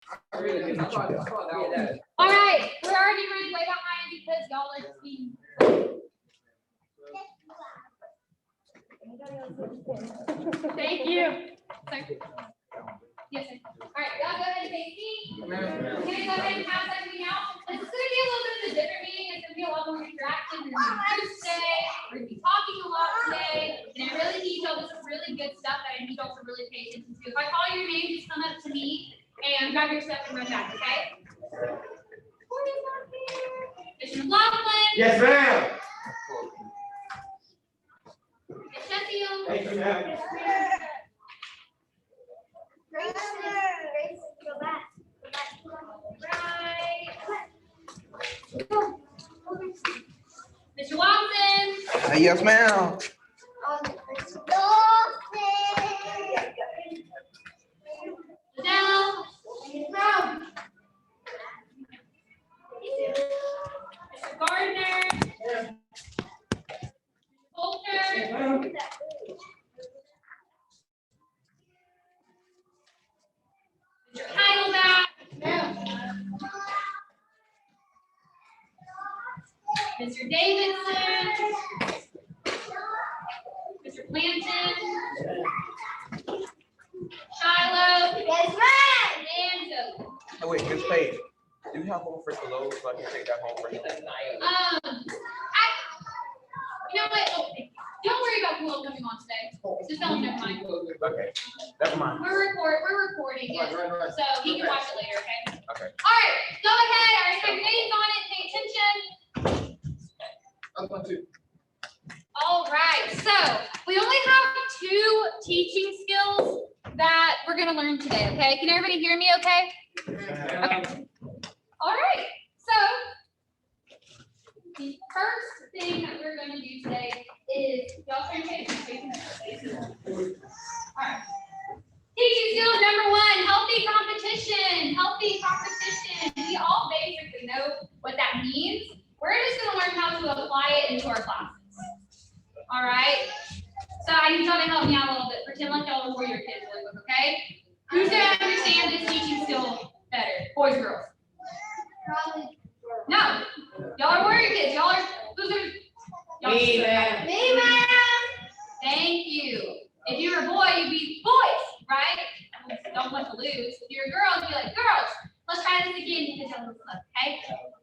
All right, we're already running way behind because y'all are just being. Thank you. Sorry. Yes, sir. All right, y'all go ahead and face me. Can I go ahead and pass everything out? This is going to be a little bit of a different meeting. It's going to be a lot more interactive. We're going to be groups today. We're going to be talking a lot today. And I really need y'all. This is really good stuff that I need y'all to really pay attention to. If I call your name, just come up to me and grab your stuff and run back, okay? Mr. McLaughlin. Yes, ma'am. Ms. Sheffield. Thank you, ma'am. Grace, go back. Right. Mr. Watson. Yes, ma'am. Adele. Mr. Gardner. Coulter. Mr. Heidelback. Mr. Davidson. Mr. Planton. Shiloh. Yes, ma'am. And Zoe. Oh, wait, Miss Paige, do you have home for Lowe's so I can take that home for you? You know what? Oh, don't worry about who coming on today. Just tell him never mind. Okay, never mind. We're recording it, so he can watch it later, okay? Okay. All right, go ahead. I already have your names on it. Pay attention. All right, so we only have 2 teaching skills that we're going to learn today, okay? Can everybody hear me okay? Okay. All right, so the first thing that we're going to do today is, y'all turn attention. All right. Teaching skill number 1, healthy competition. Healthy competition. We all basically know what that means. We're just going to learn how to apply it into our classes. All right. So I need y'all to help me out a little bit. Pretend like y'all are warrior kids really quick, okay? Who's going to understand this teaching skill better? Boys, girls? Probably. No. Y'all are warrior kids. Y'all are, who's going to? Me, ma'am. Me, ma'am. Thank you. If you were a boy, you'd be boys, right? Don't want to lose. If you're a girl, you'd be like, girls, let's try this again because y'all listen up, okay?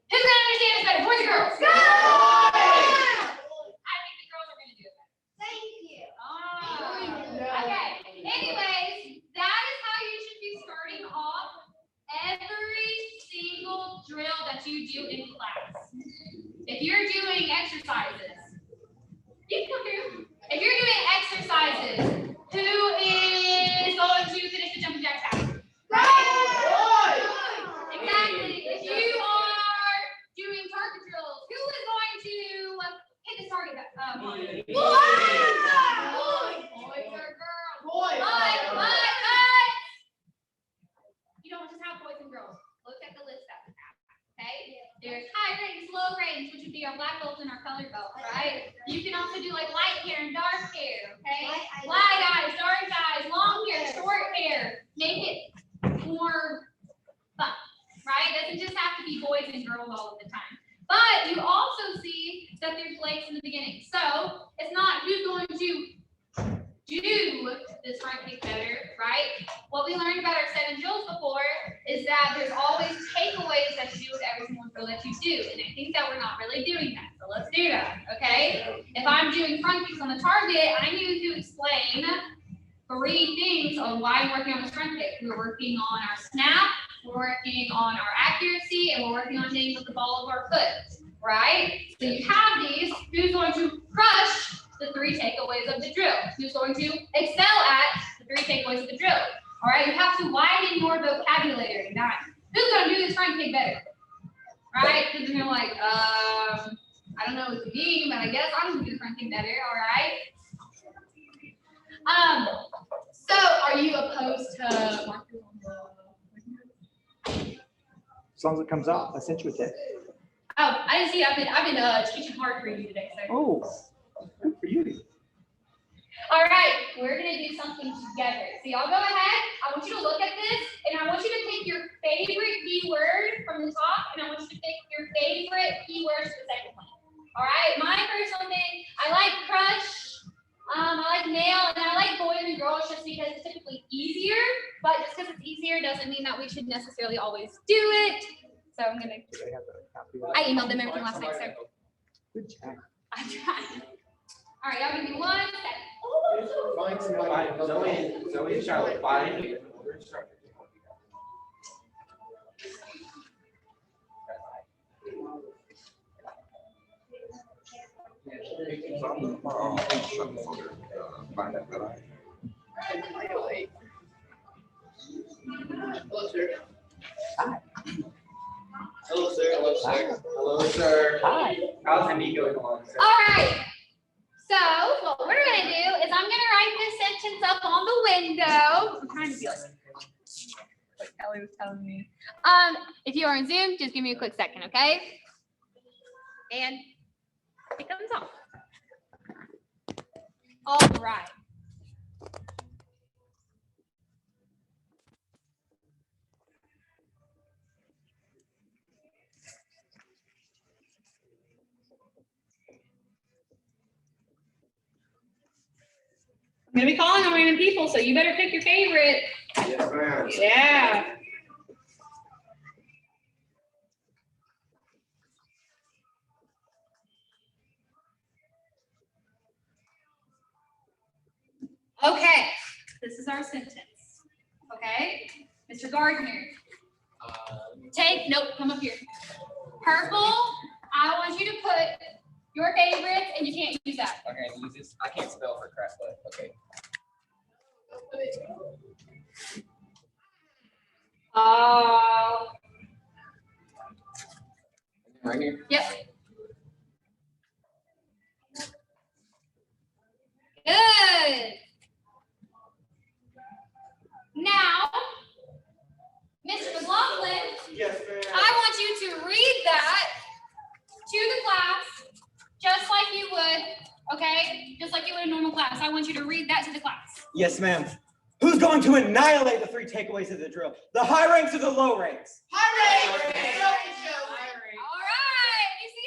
Who's going to understand this better? Boys or girls? Girls! I think the girls are going to do it better. Thank you. Okay. Anyways, that is how you should be starting off every single drill that you do in class. If you're doing exercises, you can come here. If you're doing exercises, who is going to finish the jumping jack task? Exactly. If you are doing target drills, who is going to hit this target? Boys or girls? But. You don't just have boys and girls. Look at the list that we have. Okay? There's high range, low range, which would be our black belts and our color belts, right? You can also do like light hair and dark hair, okay? Light eyes, dark eyes, long hair, short hair. Make it more fun, right? It doesn't just have to be boys and girls all of the time. But you also see that there's legs in the beginning. So it's not who's going to do this front kick better, right? What we learned about our 7 drills before is that there's always takeaways that you do with every single drill that you do. And I think that we're not really doing that. So let's do that, okay? If I'm doing front kicks on the target, I need to explain 3 things on why I'm working on this front kick. We're working on our snap, we're working on our accuracy, and we're working on hitting with the ball of our foot, right? So you have these. Who's going to crush the 3 takeaways of the drill? Who's going to excel at the 3 takeaways of the drill? All right, you have to widen your vocabulary. Not who's going to do this front kick better, right? Because you're like, I don't know what you mean, but I guess I'm going to do the front kick better. All right. So are you opposed to markers on the? As long as it comes off, I sent you a text. Oh, I didn't see. I've been teaching hard for you today, sir. Oh, good for you. All right, we're gonna do something together. So y'all go ahead. I want you to look at this, and I want you to take your favorite favorite keywords for the second one. All right, my personal thing, I like crush, I like male, and I like boys and girls just because it's typically easier, but just because it's easier doesn't mean that we should necessarily always do it. So I'm gonna, Do they have a copy of I it? emailed them everything last night, so Good job. I'm trying. All right, y'all give me 1 second. Find somebody, Zoe and Charlotte, find your instructor. So I'm looking for instructor, find that guy. Hello, sir. Hi. Hello, sir. Hello, sir. Hello, sir. Hi. How's the meet going along, sir? All right. So what we're gonna do is I'm gonna write this sentence up on the window. I'm trying to be like Ellie was telling me. If you are on Zoom, just give me a quick second, okay? And it comes off. All right. I'm gonna be calling on random people, so you better pick your favorite. Yes, ma'am. Yeah. Okay, this is our sentence. Okay, Mr. Gardner, come up here. Purple, I want you to put your favorites, and you can't use that. Okay, use this. I can't spell for crap, but okay. Oh. Right here. Yep. Good. Now, Mr. McLaughlin, Yes, ma'am. I want you to read that to the class just like you would, okay? Just like you would in a normal class. I want you to read that to the class. Yes, ma'am. Who's going to annihilate the 3 takeaways of the drill? The high ranks or the low ranks? All right. You see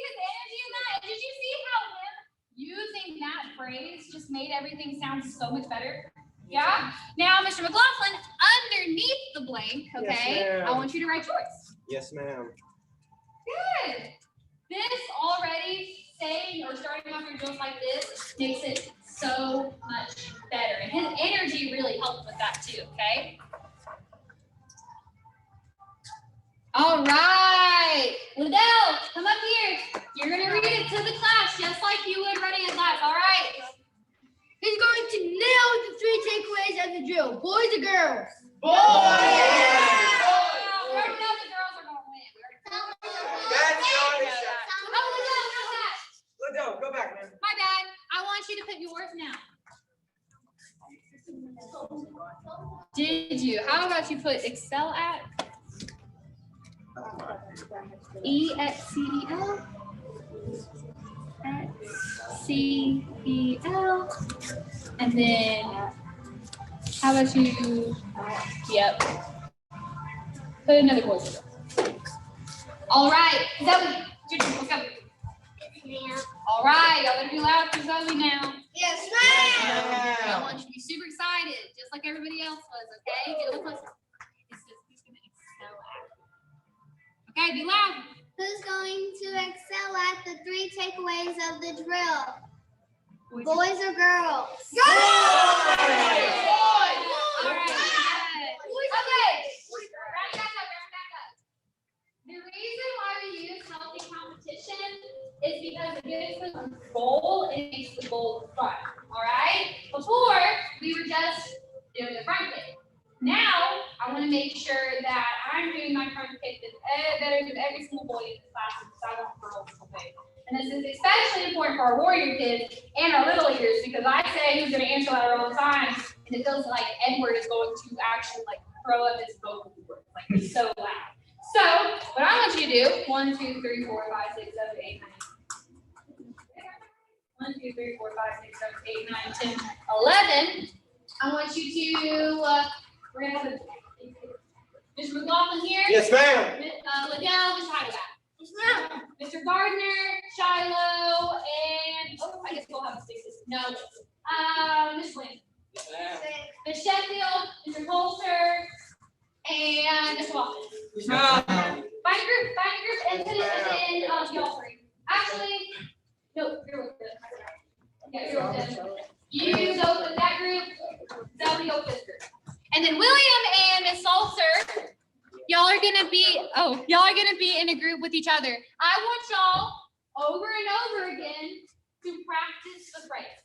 his energy in that? Did you see how him using that phrase just made everything sound so much better? Yeah? Now, Mr. McLaughlin, underneath the blank, okay, Yes, ma'am. I want you to write yours. Yes, ma'am. Good. This already saying or starting off your drills like this makes it so much better. And his energy really helped with that too, okay? All right. Liddell, come up here. You're going to read it to the class just like you would running a class, all right? He's going to nail the 3 takeaways of the drill. Boys or girls? We already know the girls are going to win. That's Johnny. Oh, Liddell, how's that? Liddell, go back, man. My bad. I want you to put yours now. Did you? How about you put Excel at? EXCEL. CEL. And then, how about you? Yep. Put another voice. All right. Zoe, let's go. All right, y'all better be loud for Zoe now. Yes, I want you to be super excited, just like everybody else was, okay? Get a little closer. It says who's gonna excel at. Okay, be loud. Who's going to excel at the 3 takeaways of the drill? Boys or girls? All right. Okay. Round back up. The reason why we use healthy competition is because it gives us a goal and makes the goal fun. All right? Before, we were just doing the front kick. Now, I want to make sure that I'm doing my front kick better than every single boy in the class because I want girls to win. And this is especially important for our warrior kids and our little leaders because I say who's going to answer that all the time, and it feels like Edward is going to actually like throw up his vocal cords. Like it's so loud. So, what I want you to do, 1, 2, 3, 4, 5, 6, 7, 8, 9. 1, 2, 3, 4, 5, 6, 7, 8, 9, 10, 11. I want you to, we're going to have Mr. McLaughlin here. Yes, ma'am. Liddell, Mr. Heidelback. Yes, ma'am. Mr. Mr. Gardner, Shiloh, and I guess we'll have sixes. No, Miss Lynn, Miss Sheffield, Mr. Holster, and Miss Walker. Find a group, and put it within y'all three. Actually, no, you're with them. Yeah, you're with them. You go with that group, Zoe go with this group. And then William and Miss Salter, y'all are gonna be in a group with each other. I want y'all over and over again to practice the phrase.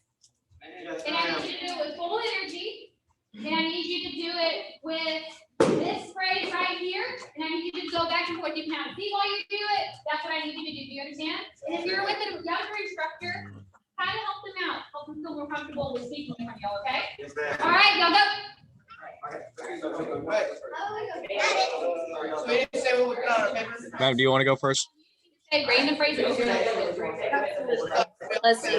And I need you to do it with full energy. And I need you to do it with this phrase right here. And I need you to go back and forth. You can have a seat while you do it. That's what I need you to do. Do you understand? And if you're with a younger instructor, kind of help them out. Help them feel more comfortable with speaking in front of y'all, okay? Yes, ma'am. All right, y'all go. Ma'am, do you want to go first? Say random phrases. Let's see.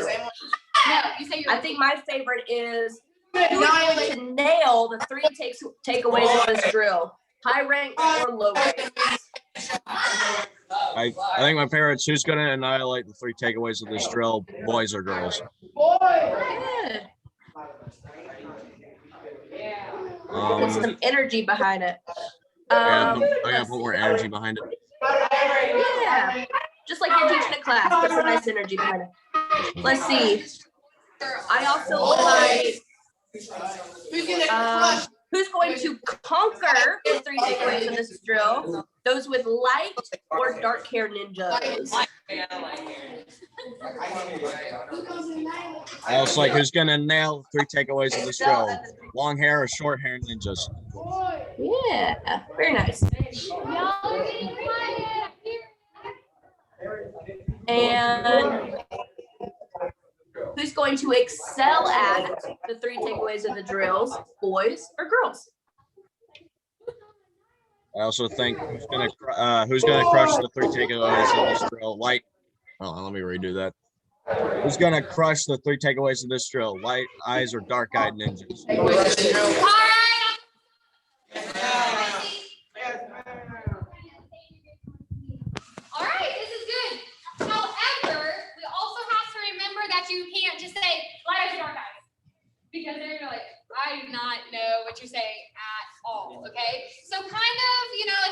No, you say your. I think my favorite is who's going to nail the 3 takeaways of this drill? High rank or low rank? I think my favorite's who's going to annihilate the 3 takeaways of this drill, boys or girls. Good. Put some energy behind it. I gotta put more energy behind it. Yeah. Just like you're teaching a class, put some nice energy behind it. Let's see. I also like who's going to conquer the 3 takeaways of this drill? Those with light or dark hair ninjas. I also like who's gonna nail the 3 takeaways of this drill, long hair or short hair ninjas. Yeah, very nice. Y'all are getting quiet. And who's going to excel at the 3 takeaways of the drills, boys or girls? I also think who's gonna crush the 3 takeaways of this drill, light. Oh, let me redo that. Who's gonna crush the 3 takeaways of this drill, light eyes or dark-eyed ninjas? All right. All right, this is good. However, we also have to remember that you can't just say light eyes or dark eyes, because they're gonna be like, I do not know what you're saying at all. Okay, so kind of,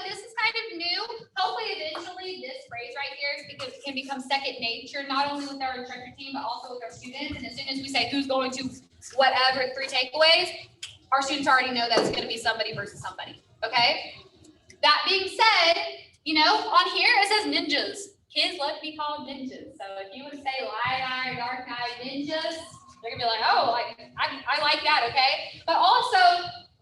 this is kind of new. Hopefully, eventually, this phrase right here can become second nature, not only with our instructor team, but also with our students. And as soon as we say who's going to whatever 3 takeaways, our students already know that's going to be somebody versus somebody. Okay. That being said, on here it says ninjas. Kids love to be called ninjas. So if you would say light eye, dark eye ninjas, they're gonna be like, oh, I like that, okay? But also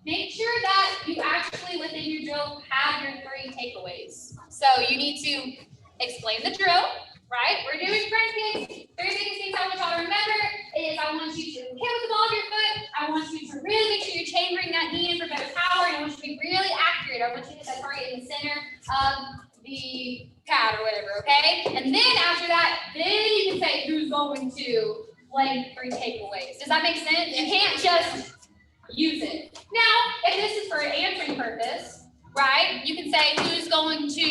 make sure that you actually within your drill have your 3 takeaways. So you need to explain the drill, right? We're doing practice. 3 biggest things I want y'all to remember is I want you to hit with the ball of your foot. I want you to really make sure you're chambering that knee in for better power. And I want you to be really accurate. I want you to hit that target in the center of the pad or whatever, okay? And then after that, then you can say who's going to play 3 takeaways. Does that make sense? You can't just use it. Now, if this is for an answering purpose, right, you can say who's going to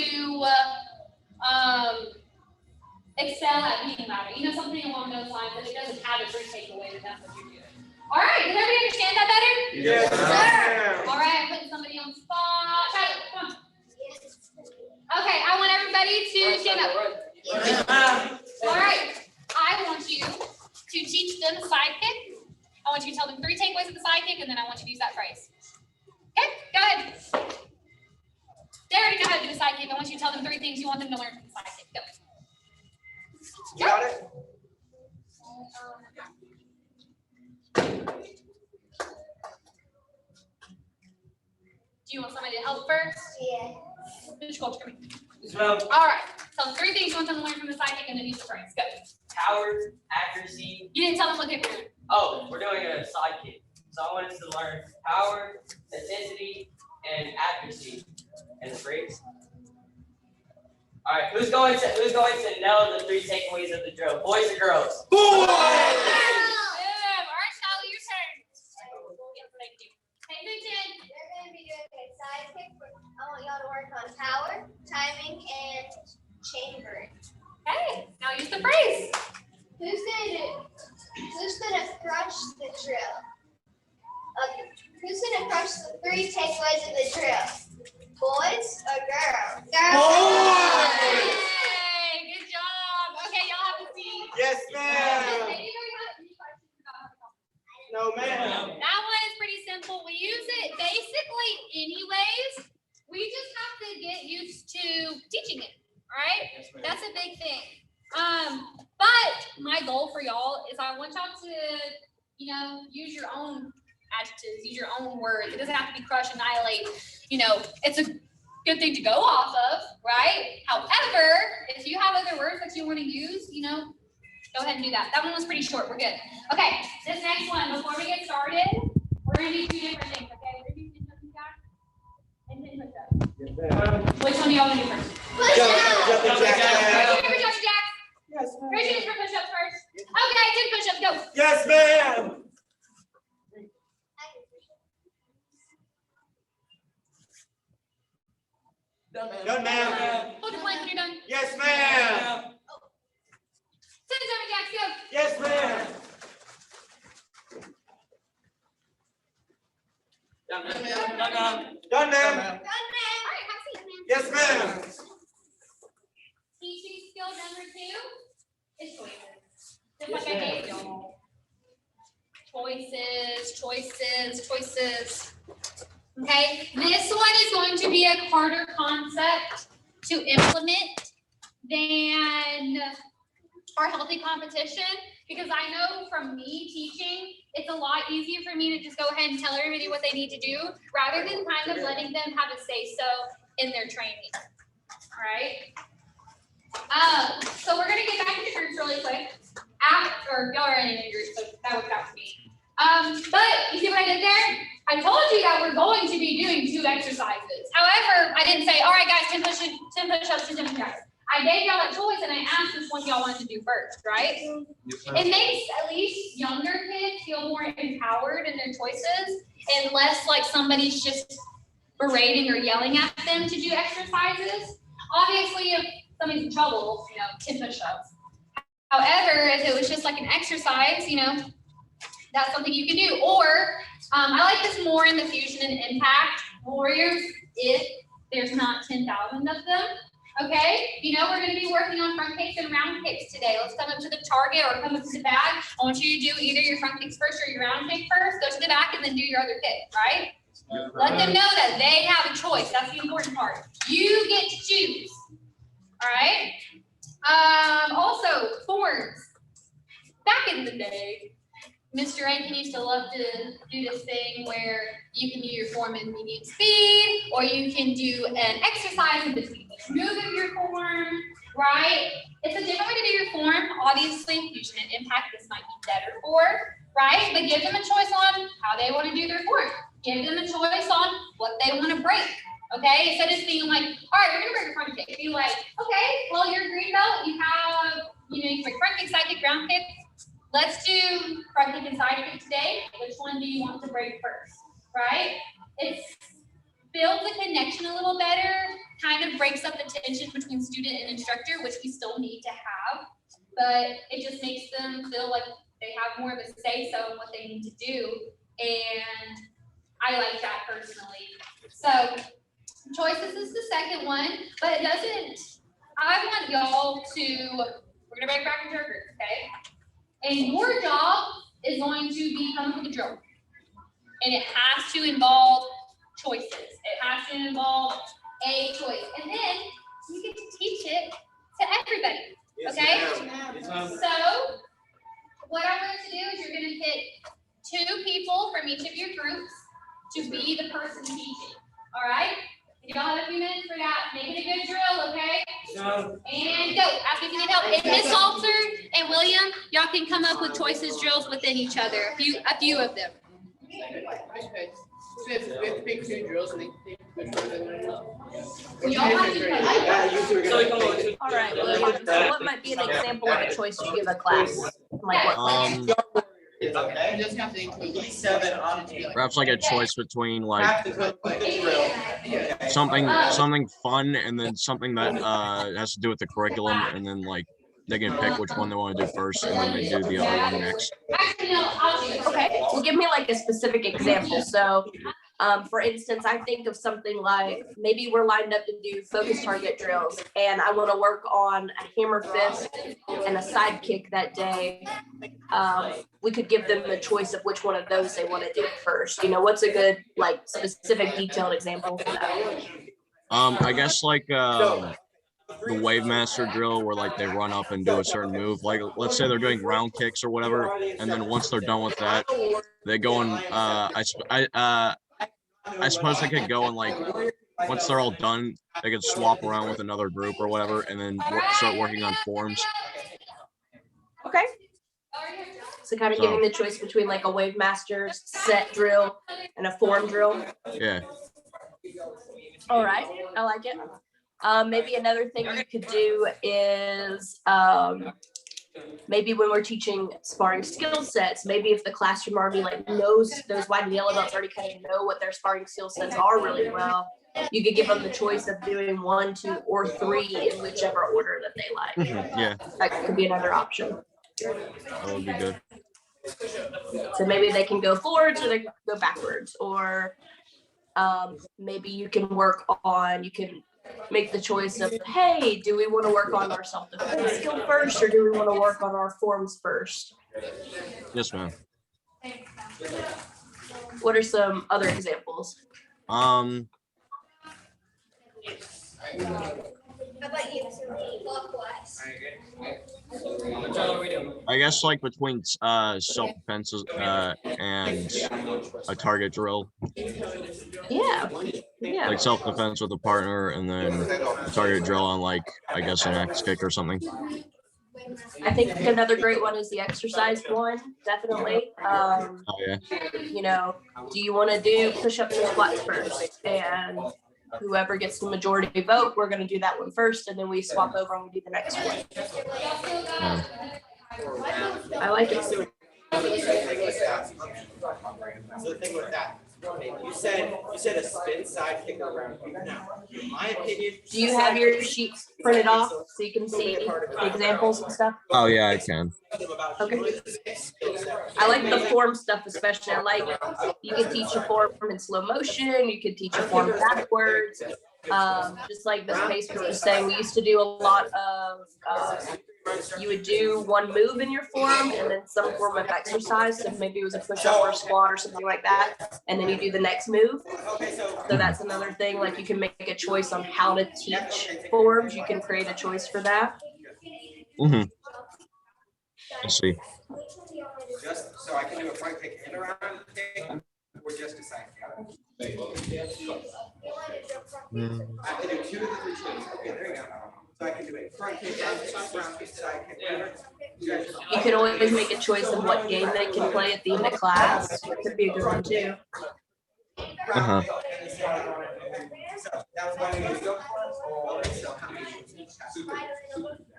excel at being louder. Something along those lines, but it doesn't have a 3 takeaway, but that's what you're doing. All right, does everybody understand that better? Yes, ma'am. All right, I'm putting somebody on the spot. Tyler, come on. Okay, I want everybody to stand up. All right, I want you to teach them sidekick. I want you to tell them 3 takeaways of the sidekick, and then I want you to use that phrase. Okay, go ahead. They already know how to do the sidekick. I want you to tell them 3 things you want them to learn from the sidekick. Go. You got it? Do you want somebody to help first? Yeah. Finish culture. Come here. Yes, ma'am. All right. Tell them 3 things you want them to learn from the sidekick, and then use the phrase. Go. Power, accuracy. You didn't tell them what they were doing. Oh, we're doing a sidekick. So I want us to learn power, intensity, and accuracy. And the phrase. All right, who's going to know the 3 takeaways of the drill? Boys or girls? Boom! All right, Sally, your turn. Thank you. Pay attention. We're going to be doing a sidekick. I want y'all to work on power, timing, and chambering. Okay, now use the phrase. Who's gonna crush the drill? Who's gonna crush the 3 takeaways of the drill? Boys or girls? Girls. Hey, good job. Okay, y'all have a seat. Yes, ma'am. Anybody have any questions about it? No, ma'am. That one is pretty simple. We use it basically anyways. We just have to get used to teaching it, right? That's a big thing. But my goal for y'all is I want y'all to, use your own adjectives, use your own words. It doesn't have to be crush, annihilate. It's a good thing to go off of, right? However, if you have other words that you want to use, go ahead and do that. That one was pretty short. We're good. Okay, this next one, before we get started, we're going to do 2 different things, okay? We're going to do 10 jumping jacks and 10 push-ups. Which one do y'all want to do first? Jumping jacks. Raise your hand for jumping jacks. Yes, Raise your hand for push-ups first. Okay, 10 push-ups, go. Yes, ma'am. Done, ma'am. Hold the plank when you're done. 10 Yes, ma'am. jumping jacks, go. Yes, ma'am. Done, ma'am. All right, have a seat. Yes, ma'am. Teaching skill number 2 is choices. Just like I gave y'all. Choices. Okay, this one is going to be a harder concept to implement than our healthy competition, because I know from me teaching, it's a lot easier for me to just go ahead and tell everybody what they need to do rather than kind of letting them have a say-so in their training. All right. So we're gonna get back into groups really quick. Y'all are in a group, so that worked out for me. But you see what I did there? I told you that we're going to be doing 2 exercises. However, I didn't say, all right, guys, 10 push-ups, 10 jumping jacks. I gave y'all a choice and I asked which one y'all wanted to do first, right? It makes at least younger kids feel more empowered in their choices and less like somebody's just berating or yelling at them to do exercises. Obviously, if somebody's in trouble, 10 push-ups. However, if it was just like an exercise, that's something you can do. Or I like this more in the fusion and impact warriors if there's not 10,000 of them. Okay, we're going to be working on front kicks and round kicks today. Let's come up to the target or come up to the bag. I want you to do either your front kicks first or your round kick first. Go to the back and then do your other kick, right? Let them know that they have a choice. That's the important part. You get to choose. All right. Also, forms. Back in the day, Mr. Rankin used to love to do this thing where you can do your form in medium speed, or you can do an exercise in between each move of your form, right? It's a different way to do your form. Obviously, fusion and impact, this might be better for, right? But give them a choice on how they want to do their form. Give them a choice on what they want to break, okay? Instead of being like, all right, we're going to break a front kick. Be like, okay, well, you're a green belt. You have, you can break front kick, side kick, ground kick. Let's do front kick and side kick today. Which one do you want to break first, right? It builds a connection a little better, kind of breaks up the tension between student and instructor, which we still need to have, but it just makes them feel like they have more of a say-so in what they need to do, and I like that personally. So choices is the second one, but it doesn't, I want y'all to, we're gonna break back into our group, okay? And your job is going to be come up with a drill. And it has to involve choices. It has to involve a choice. And then you get to teach it to everybody. Okay? So what I'm going to do is you're going to pick 2 people from each of your groups to be the person teaching. All right? Y'all have a few minutes for that. Make it a good drill, okay? And go. Ask me if you need help. And Miss Salter and William, y'all can come up with choices drills within each other. A few of them. We have to pick 2 drills and Y'all have to All right, William. So what might be an example of a choice you give a class? Like what? It doesn't have to include like 7 on it. Perhaps like a choice between like Have to come with the drill. something fun and then something that has to do with the curriculum, and then like they can pick which one they want to do first, and then they do the other one next. Okay, well, give me like a specific example. So, for instance, I think of something like maybe we're lined up to do focus target drills, and I want to work on a hammer fist and a side kick that day. We could give them the choice of which one of those they want to do first. You know, what's a good, like, specific, detailed example for that? I guess like the wave master drill where like they run up and do a certain move. Like let's say they're doing round kicks or whatever, and then once they're done with that, they go and I suppose they could go and like once they're all done, they could swap around with another group or whatever, and then start working on forms. Okay. So kind of giving the choice between like a wave master's set drill and a form drill. Yeah. All right, I like it. Maybe another thing you could do is maybe when we're teaching sparring skill sets, maybe if the classroom already like knows those white and yellow belts already kind of know what their sparring skill sets are really well, you could give them the choice of doing 1, 2, or 3 in whichever order that they like. Yeah. That could be another option. That would be good. So maybe they can go forwards or they can go backwards, or maybe you can make the choice of, hey, do we want to work on our self-defense skill first, or do we want to work on our forms first? Yes, ma'am. What are some other examples? I guess like between self-defense and a target drill. Yeah. Like self-defense with a partner, and then a target drill on like I guess an X kick or something. I think another great one is the exercise one, definitely. Oh yeah. You know, do you want to do push-ups and squats first? And whoever gets the majority vote, we're going to do that one first, and then we swap over and we do the next one. Yeah. I like it. So the thing with that, you said a spin side kick around. Now, in my opinion, do you have your sheets printed off so you can see the examples and stuff? Oh yeah, I can. Okay. I like the form stuff especially. I like you can teach a form in slow motion. You could teach a form backwards. Just like Ms. Pace was just saying, we used to do a lot of you would do one move in your form and then some form of exercise. So maybe it was a push-up or a squat or something like that. And then you do the next move. So that's another thing. Like you can make a choice on how to teach forms. You can create a choice for that. Mm-hmm. I see. Just so I can do a front kick and around kick, or just a side kick? I have to do 2 of the 3 shapes. Okay, there you go. So I can do a front kick, round kick, side kick. You could always make a choice of what game they can play at the end of class. Could be a good one too. Uh-huh. So that was one way to go. So how many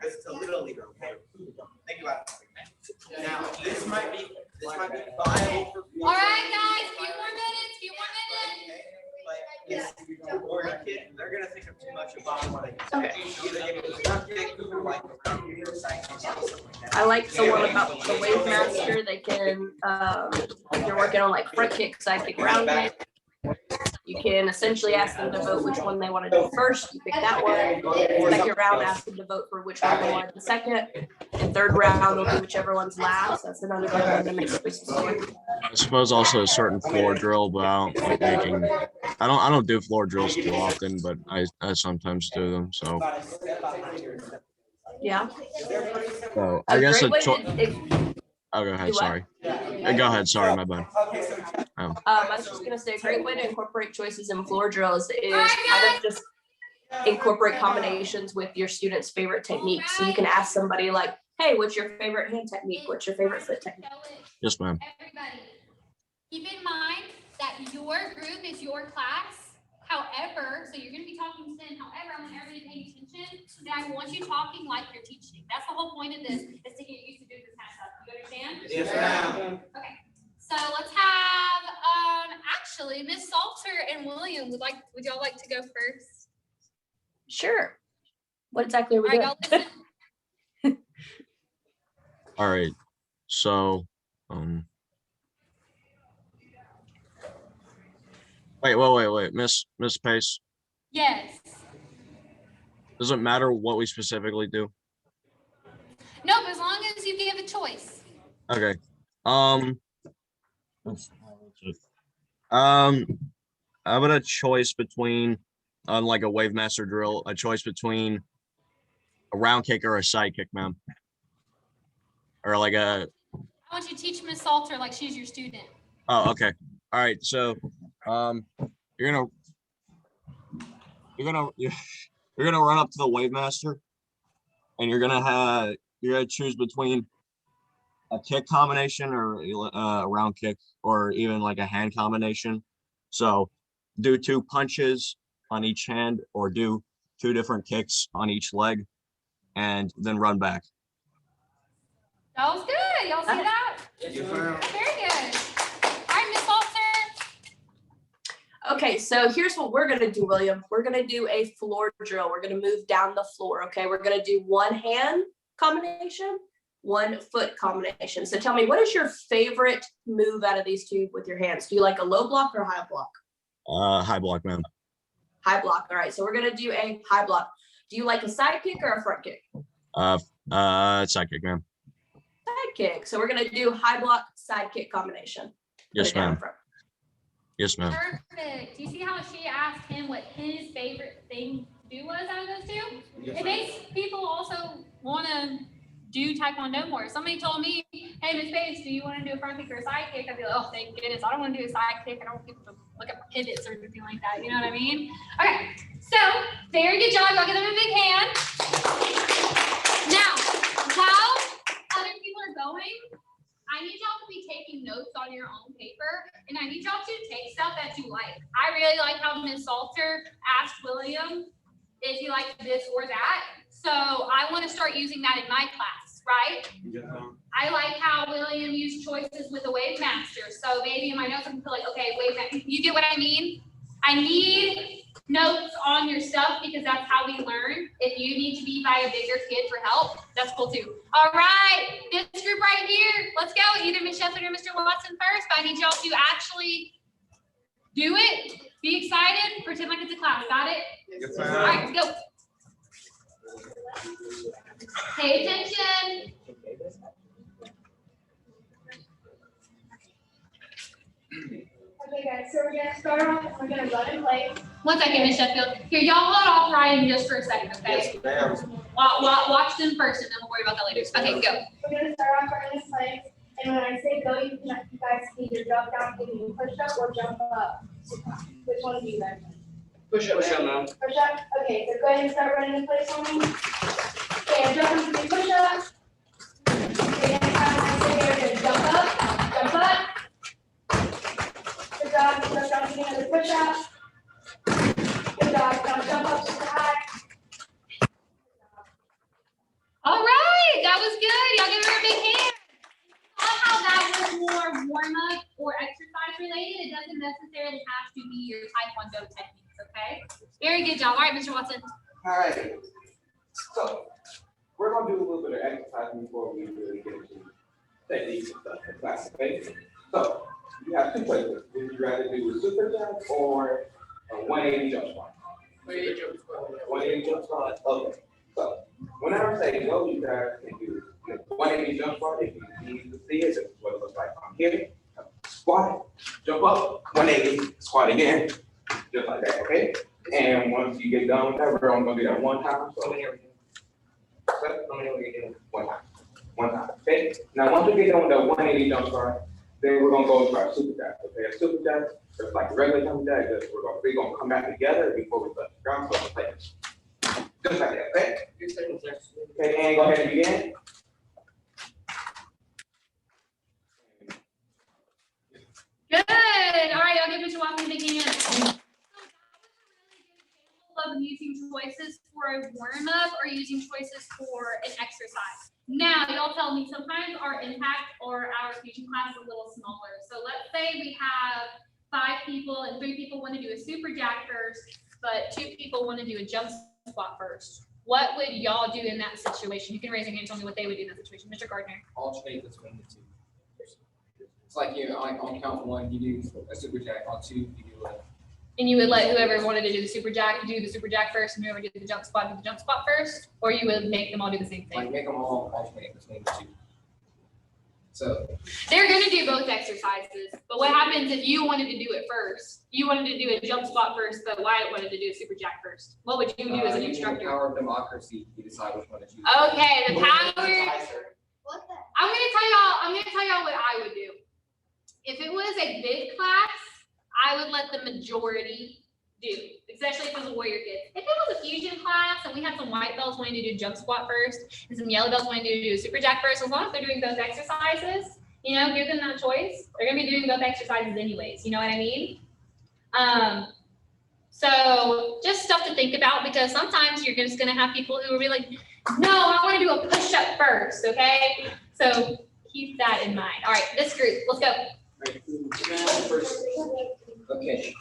it's a little leader, okay? Think about it. Now, this might be viable for. All right, guys, few more minutes. Like, or a kid, they're gonna think of too much about what I can. Okay. Either give it a front kick or like around here, side kick, something like that. I like the one about the wave master. They can, if you're working on like front kick, side kick, round kick, you can essentially ask them to vote which one they want to do first. You pick that one. Second round, ask them to vote for which one they want the second. And third round, will do whichever one's last. That's another good one to make choices for. I suppose also a certain floor drill, but I don't like making. I don't do floor drills too often, but I sometimes do them. So. Yeah. So I guess a choice. to- Oh, go ahead. Do what? Sorry. Go ahead. Sorry, my bad. I was just gonna say a great way to incorporate choices in floor drills is kind of just incorporate combinations with your students' favorite techniques. So you can ask somebody like, hey, what's your favorite hand technique? What's your favorite foot technique? Yes, ma'am. Everybody, keep in mind that your group is your class. However, so you're going to be talking to them. However, I want everybody paying attention, and I want you talking like you're teaching. That's the whole point of this, is to get used to doing this kind of stuff. You understand? Yes, ma'am. Okay. So let's have actually Miss Salter and William would y'all like to go first? Sure. What exactly are we All right, doing? y'all listen. All right. So, wait. Miss Pace, Yes. does it matter what we specifically do? Nope, as long as you give a choice. Okay. How about a choice between, like a wave master drill, a choice between a round kick or a side kick, ma'am? Or like a, I want you to teach Miss Salter like she's your student. oh, okay. All right. So, you're gonna run up to the wave master, and you're gonna choose between a kick combination or a round kick, or even like a hand combination. So do 2 punches on each hand, or do 2 different kicks on each leg, and then run back. That was good. Y'all see that? Yes, ma'am. Very good. All right, Miss Salter. Okay, so here's what we're gonna do, William. We're gonna do a floor drill. We're gonna move down the floor, okay? We're gonna do 1 hand combination, 1 foot combination. So tell me, what is your favorite move out of these 2 with your hands? Do you like a low block or high block? High block, ma'am. High block, all right. So we're gonna do a high block. Do you like a side kick or a front kick? Side kick, ma'am. Side kick. So we're gonna do high block, side kick combination. Yes, ma'am. Yes, ma'am. Perfect. Do you see how she asked him what his favorite thing to do was out of those 2? Yes, It makes people also want to do Taekwondo more. Somebody told me, hey, Miss Pace, do you want to do a front kick or a side kick? I'd be like, oh, thank goodness. I don't want to do a side kick. I don't want people to look at my pivots or anything like that. You know what I mean? Okay. So, very good job. Y'all give them a big hand. Now, while other people are going, I need y'all to be taking notes on your own paper, and I need y'all to take stuff that you like. I really like how Miss Salter asked William if he liked this or that. So I want to start using that in my class, right? I like how William used choices with a wave master. So maybe in my notes I can feel like, okay, wave master. You get what I mean? I need notes on your stuff because that's how we learn. If you need to be by a bigger kid for help, that's cool too. All right, this group right here, let's go. Either Ms. Sheffield or Mr. Watson first, but I need y'all to actually do it. Be excited. Pretend like it's a class. Got it? Yes, All ma'am. right, go. Pay attention. Okay, guys, so we're gonna start off, we're gonna run in place. 1 second, Ms. Sheffield. Here, y'all hold off writing just for a second, okay? Yes, ma'am. Watch them first, and then we'll worry about that later. Okay, go. We're gonna start off running in place, and when I say go, you guys can either jump down, give me a push up, or jump up. Which one do you guys? Push up, ma'am. Push up? Okay, so go ahead and start running in place for me. Okay, I'm jumping to the push up. Okay, next time I say you're gonna jump up, jump up. Good job, jump down to another push up. Good job, now jump up super high. All right, that was good. Y'all give her a big hand. I love how that was more warm-up or exercise related. It doesn't necessarily have to be your Taekwondo techniques, okay? Very good job. All right, Mr. Watson. All right. So we're gonna do a little bit of exercise before we really get into techniques and stuff in class, okay? So you have 2 choices. Would you rather do a super jump or a 180 jump squat? 180 jump squat. Okay. So whenever I say go, you guys can do 180 jump squat. If you need to see it, this is what it looks like from here. Squat, jump up, 180, squat again, just like that, okay? And once you get done with that, we're only gonna do that 1 time. So one time, okay? Now, once we get done with the 180 jump squat, then we're gonna go to our super jack, okay? A super jack, just like a regular jump jack, we're gonna come back together before we touch the ground, so play. Just like that, okay? Okay, and go ahead and begin. Good. All right, y'all give Mr. Watson a big hand. So that was a really good example of using choices for a warm-up or using choices for an exercise. Now, y'all tell me, sometimes our impact or our fusion class is a little smaller. So let's say we have 5 people and 3 people want to do a super jack first. but 2 people want to do a jump squat first. What would y'all do in that situation? You can raise your hand and tell me what they would do in that situation. Mr. Gardner. Alternate between the two. It's like you, like on count 1, you do a super jack. On 2, you do a. And you would let whoever wanted to do the super jack do the super jack first, and whoever did the jump spot do the jump spot first, or you would make them all do the same Like thing. make them all alternate between the 2. So They're gonna do both exercises, but what happens if you wanted to do it first? You wanted to do a jump spot first, but Wyatt wanted to do a super jack first. What would you do as an using the instructor? power of democracy, you decide which one to choose. Okay, the power. What the? I'm gonna tell y'all what I would do. If it was a big class, I would let the majority do, especially if it was a warrior kid. If it was a fusion class and we had some white belts wanting to do jump squat first and some yellow belts wanting to do super jack first, as long as they're doing both exercises, you know, give them that choice. They're gonna be doing both exercises anyways, you know what I mean? So just stuff to think about, because sometimes you're just gonna have people who will be like, no, I wanna do a push-up first, okay? So keep that in mind. All right, this group, let's go. Okay.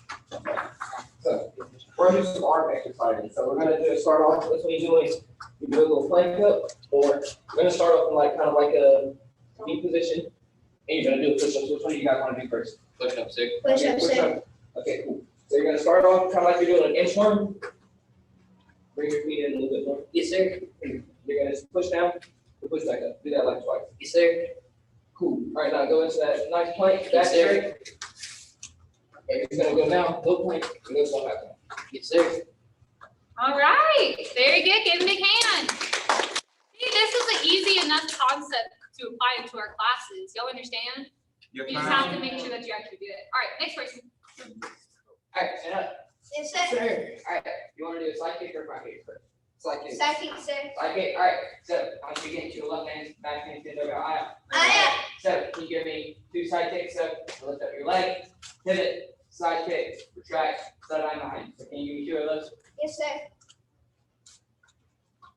So we're gonna do some arm exercises. So we're gonna start off. This one you do is you do a little plank up, or we're gonna start off in like kind of like a knee position, and you're gonna do a push up. So which one do you guys want to do first? Push up, six. Push up, Push six. up. Okay, cool. So you're gonna start off kind of like you're doing an inchworm. Bring your feet in a little bit more. Yes, sir. You're gonna push down, and push back up. Do that like twice. Yes, sir. Cool. All right, now go into that nice plank. Back straight. Okay, you're gonna go down, low plank, and go so back. Yes, sir. All right, very good. Give them a big hand. See, this is an easy enough concept to apply into our classes. Y'all understand? You just have to make sure that you actually do it. All right, next person. All right, stand up. Yes, sir. All right, you wanna do a side kick or front kick first? Side kick. Second, sir. Side kick, all right, so I want you to get into your left hand, back hand, stand over, aye. Aye. So, can you give me 2 side kicks, so lift up your leg, pivot, side kick, retract, side eye behind. So can you give me 2 of those? Yes, sir.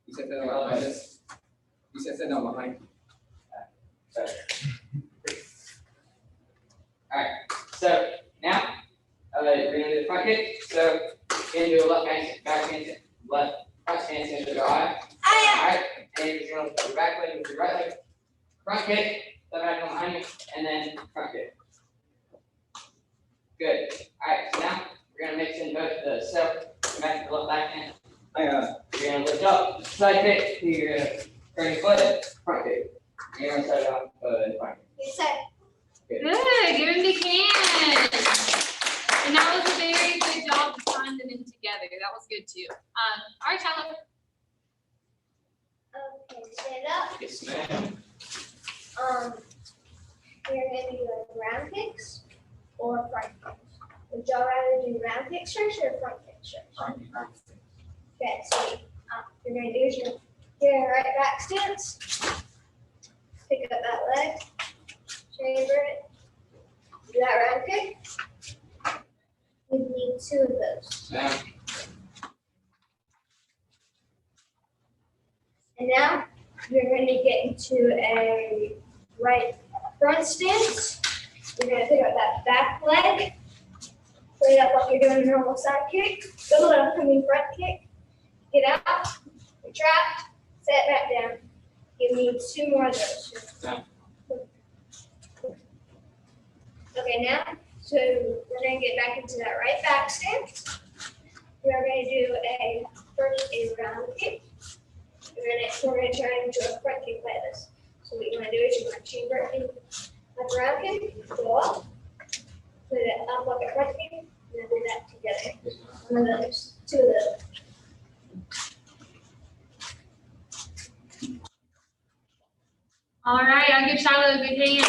You said that behind us. You said that behind. Alright, so now, we're gonna do the front kick. So, you're gonna do a left hand, back hand, left, right hand, stand over, aye. Alright, and you're just gonna put your back leg with your right leg. Front kick, left back on behind you, and then front kick. Good. Alright, so now we're gonna mix in both the self, back to the left back hand. You're gonna lift up, side kick, you're gonna turn your foot, front kick. You're gonna set it up, front kick. Yes, sir. Good, give them a big hand. And that was a very good job of tying them in together. That was good too. All right, Tyler. Okay, stand up. Yes, ma'am. We're gonna do like round kicks or front kicks. Would y'all rather do round kicks first or front kicks first? Okay, so you're gonna do is you're doing right back stance. Pick up that leg, chamber it, do that round kick. We need 2 of those. Now, And now you're going to get into a right front stance. You're going to pick up that back leg, put it up like you're doing a normal side kick, go to a coming front kick, get out, retract, set back down. Give me 2 more of those. Yeah. Okay, now, so we're going to get back into that right back stance. We're going to do first a round kick. We're gonna turn into a front kick like this. So what you wanna do is you wanna chamber it in like a round kick, go up, put it up like a front kick, and then do that together. One of those, 2 of those. All right, I'll give Shiloh a big hand.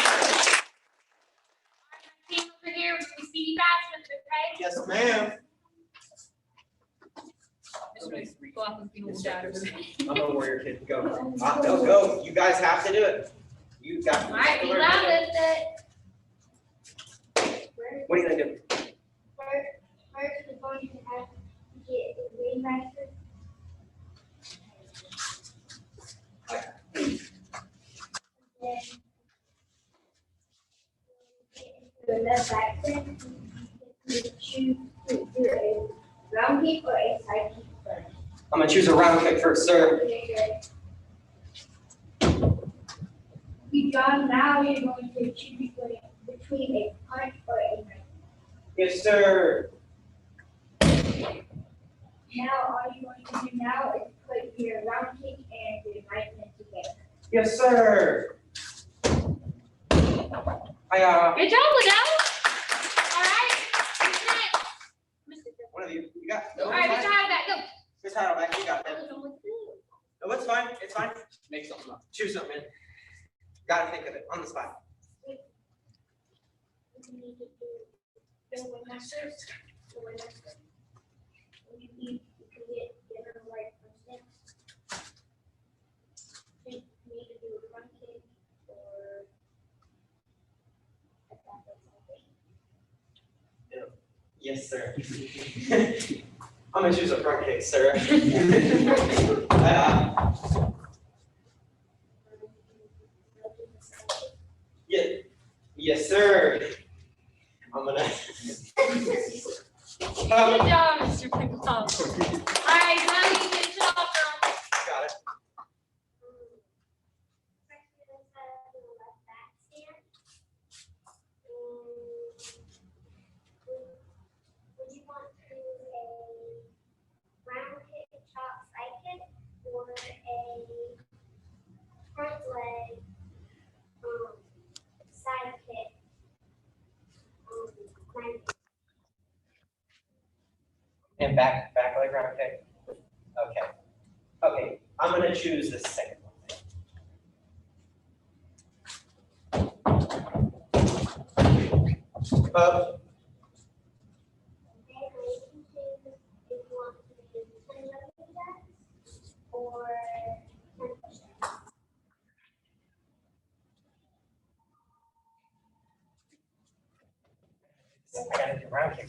Team over here, we're gonna be speedy fast, okay? Yes, ma'am. Go off and be a little dad over there. I'm a warrior kid. Go. No, go. You guys have to do it. You got. All right, be loud with it. What are you gonna do? First, we're going to have to get a ringmaster. The left back stance, you choose to do a round kick or I'm gonna choose a round kick first, sir. John, now you're going to choose between a punt or a run. Yes, sir. Now, all you want to do now is put your round kick and your right hand together. Yes, sir. Hiya. Good job, Liddell. All right. Who's next? One of you got. All right, Mr. Hattleback, go. Mr. Hattleback, you got that. No, it's fine. It's fine. Make something up. Choose something, man. Gotta think of it on the spot. You need to do the winner first. The winner first. You can get the right person. You need to do a front kick or a back something. Yes, sir. I'm gonna choose a front kick, sir. Yeah. Yes, sir. I'm gonna. Good job, Mr. Pickle. All right, now you finish it off, girl. Got it. Would you want to do a round kick, chop, side kick, or a front leg, side kick, leg kick? And back leg round kick. Okay. Okay, I'm gonna choose the second one. I gotta do round kick.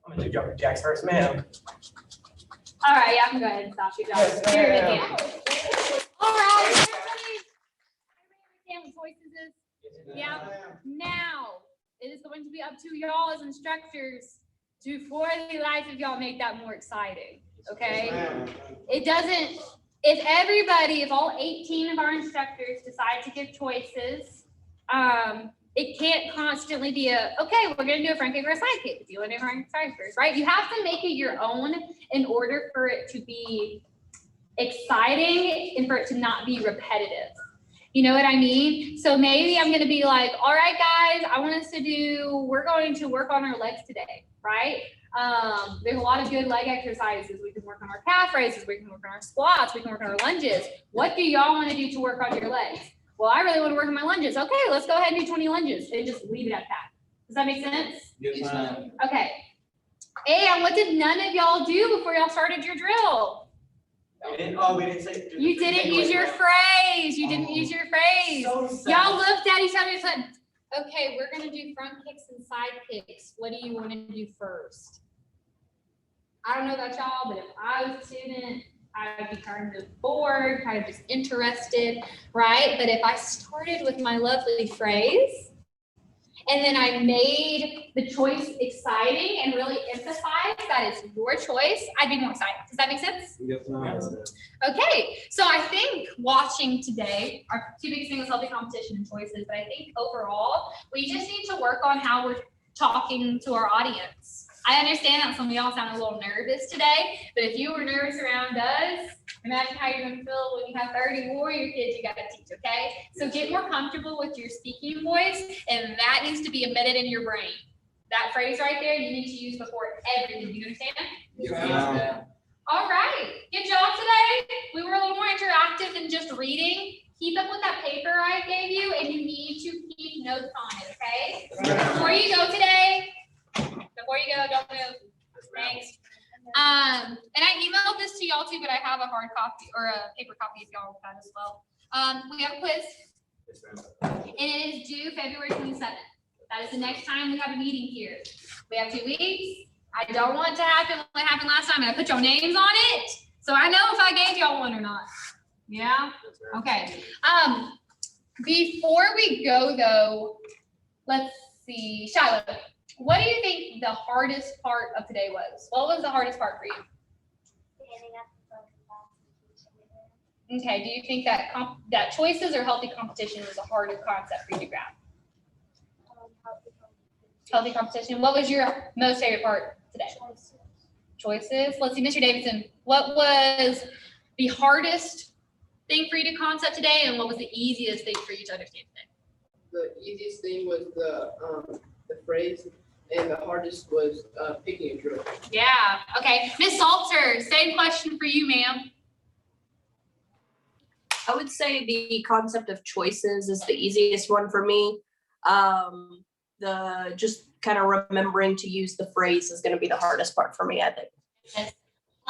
I'm gonna do jumping jacks first, ma'am. All right, yeah, I can go ahead and stop you, Josh. Yes, You're ma'am. good. All right, everybody understand what choices is? Yeah. Now, it is going to be up to y'all as instructors to, for the life of y'all, make that more exciting, okay? It doesn't, if all 18 of our instructors decide to give choices, it can't constantly be okay, we're gonna do a front kick or a side kick. Do you want to do a front kick, side kick, right? You have to make it your own in order for it to be exciting and for it to not be repetitive. You know what I mean? So maybe I'm gonna be like, all right, guys, we're going to work on our legs today, right? There's a lot of good leg exercises. We can work on our calf raises, we can work on our squats, we can work on our lunges. What do y'all want to do to work on your legs? Well, I really want to work on my lunges. Okay, let's go ahead and do 20 lunges and just leave it at that. Does that make sense? Yes, ma'am. Okay. And what did none of y'all do before y'all started your drill? We didn't say. You didn't use your phrase. You didn't use your phrase. So sad. Y'all looked at each other and said, okay, we're gonna do front kicks and side kicks. What do you want to do first? I don't know about y'all, but if I was a student, I would be kind of bored, kind of just interested, right? But if I started with my lovely phrase, and then I made the choice exciting and really emphasized that it's your choice, I'd be more excited. Does that make sense? Yes, ma'am. Okay, so I think watching today, our two biggest things will be competition and choices, but I think overall, we just need to work on how we're talking to our audience. I understand that some of y'all sound a little nervous today, but if you were nervous around us, imagine how you're gonna feel when you have 30 warrior kids you gotta teach, okay? So get more comfortable with your speaking voice, and that needs to be embedded in your brain. That phrase right there, you need to use before everything, do you understand? Yes, ma'am. All right, good job today. We were a little more interactive than just reading. Keep up with that paper I gave you, and you need to keep notes on it, okay? Before you go today, don't move. Thanks. And I emailed this to y'all too, but I have a hard copy or a paper copy if y'all want that as well. We have a quiz, and it is due February 27th. That is the next time we have a meeting here. We have 2 weeks. I don't want to happen what happened last time. I put your names on it, so I know if I gave y'all one or not. Yeah. Okay. Before we go though, let's see, Shiloh, what do you think the hardest part of today was? What was the hardest part for you? Okay, do you think that that choices or healthy competition was a harder concept for you to grab? Healthy competition. What was your most favorite part today? Choices. Let's see, Mr. Davidson, what was the hardest thing for you to concept today, and what was the easiest thing for you to understand today? The easiest thing was the phrase, and the hardest was picking a drill. Yeah. Okay, Miss Salter, same question for you, ma'am. I would say the concept of choices is the easiest one for me. The just kind of remembering to use the phrase is going to be the hardest part for me, I think.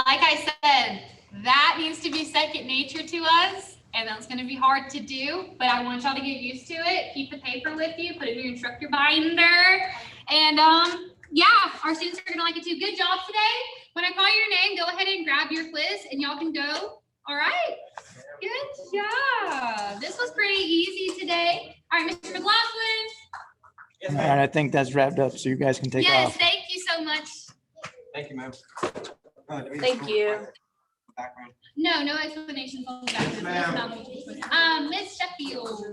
Like I said, that needs to be second nature to us, and that's going to be hard to do, but I want y'all to get used to it. Keep the paper with you, put it in your instructor binder, and yeah, our students are going to like it too. Good job today. When I call your name, go ahead and grab your quiz, and y'all can go. All right. Good job. This was pretty easy today. All right, Mr. McLaughlin. Yes, All ma'am. right, I think that's wrapped up, so you guys can take Yes, off. thank you so much. Thank you, ma'am. Thank you. Background. No explanations on that. Ma'am. Miss Sheffield.